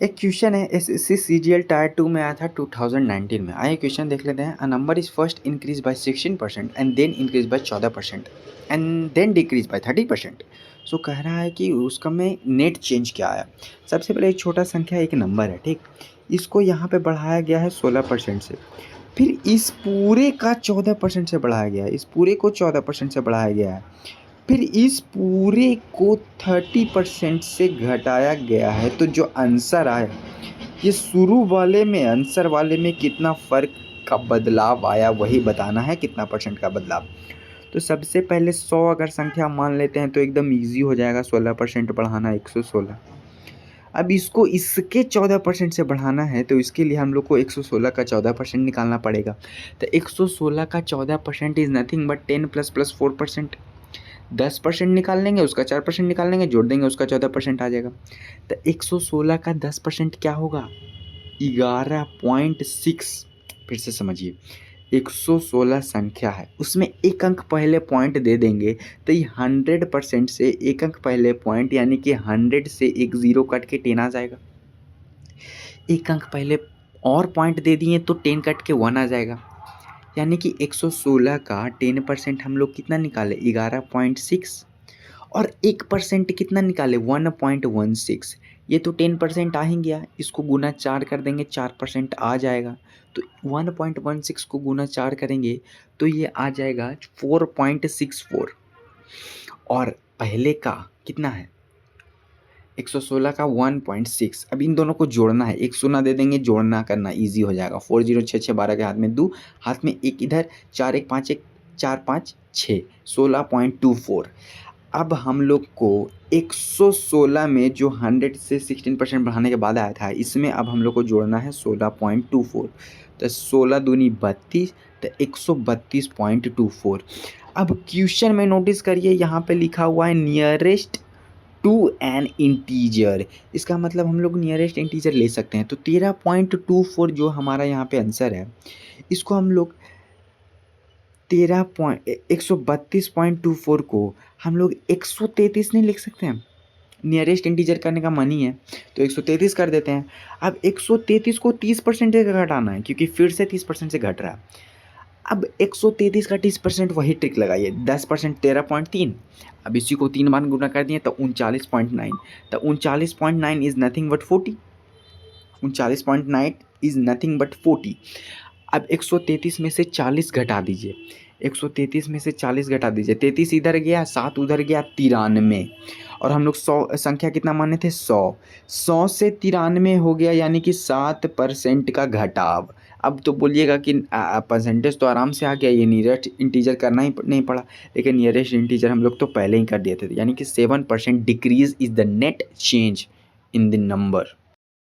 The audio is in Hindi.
एक क्वेश्चन है एसएससी सीजीएल टायर 2 में आया था 2019 में। आइए क्वेश्चन देख लेते हैं। A number is first increase by 16% and then increase by 14% and then decrease by 30%। So कह रहा है कि उसका में नेट चेंज क्या आया। सबसे पहले एक छोटा संख्या एक नंबर है, ठीक। इसको यहाँ पे बढ़ाया गया है 16% से, फिर इस पूरे का 14% से बढ़ाया गया है, इस पूरे को 14% से बढ़ाया गया है, फिर इस पूरे को 30% से घटाया गया है। तो जो आंसर आया, ये शुरू वाले में आंसर वाले में कितना फ़र्क का बदलाव आया वही बताना है, कितना परसेंट का बदलाव। तो सबसे पहले 100 अगर संख्या मान लेते हैं तो एकदम इजी हो जाएगा 16% बढ़ाना 116। अब इसको इसके 14% से बढ़ाना है तो इसके लिए हम लोग को 116 का 14% निकालना पड़ेगा। तो 116 का 14% इज़ नथिंग बट 10 प्लस 4%। 10% निकाल लेंगे, उसका 4% निकाल लेंगे, जोड़ देंगे, उसका 14% आ जाएगा। तो 116 का 10% क्या होगा? 11.6। फिर से समझिए, 116 संख्या है, उसमें एक अंक पहले पॉइंट दे देंगे तो ये 100% से एक अंक पहले पॉइंट, यानी कि 100 से एक ज़ीरो कट के 10 आ जाएगा। एक अंक पहले और पॉइंट दे दिए तो 10 कट के 1 आ जाएगा। यानी कि 116 का 10% हम लोग कितना निकाले? 11.6। और 1% कितना निकाले? 1.16। ये तो 10% आ ही गया, इसको गुना 4 कर देंगे, 4% आ जाएगा। तो 1.16 को गुना 4 करेंगे तो ये आ जाएगा 4.64। और पहले का कितना है? 116 का 1.6। अब इन दोनों को जोड़ना है, एक शून्य दे देंगे, जोड़ना करना ईजी हो जाएगा। 4 0 6 6 12 के हाथ में 2, हाथ में एक इधर, 4 1 5 1 4 5 6, 16.24। अब हम लोग को 116 में जो 100 से 16% बढ़ाने के बाद आया था, इसमें अब हम लोग को जोड़ना है 16.24। तो 16 दूनी 32, तो 132.24। अब क्वेश्चन में नोटिस करिए, यहाँ पे लिखा हुआ है नियरेस्ट टू एन इंटीजर। इसका मतलब हम लोग नियरेस्ट इंटीजर ले सकते हैं। तो 13.24 जो हमारा यहाँ पे आंसर है, इसको हम लोग 132.24 को हम लोग 133 नहीं लिख सकते हैं? नियरेस्ट इंटीजर करने का मन ही है तो 133 कर देते हैं। अब 133 को 30% से घटाना है, क्योंकि फिर से 30% से घट रहा है। अब 133 का 30% वही ट्रिक लगाइए, 10% 13.3। अब इसी को 3 बार गुना कर दिए तो 39.9। तो 39.9 is nothing but 40। 39.9 is nothing but 40। अब 133 में से 40 घटा दीजिए, 133 में से 40 घटा दीजिए, 33 इधर गया, 7 उधर गया, 93। और हम लोग 100 संख्या कितना माने थे? 100। 100 से 93 हो गया, यानी कि 7% का घटाव। अब तो बोलिएगा कि परसेंटेज तो आराम से आ गया, ये नियरेस्ट इंटीजर करना ही नहीं पड़ा। लेकिन नियरेस्ट इंटीजर हम लोग तो पहले ही कर दिए थे, यानी कि 7% decrease is the net change in the number.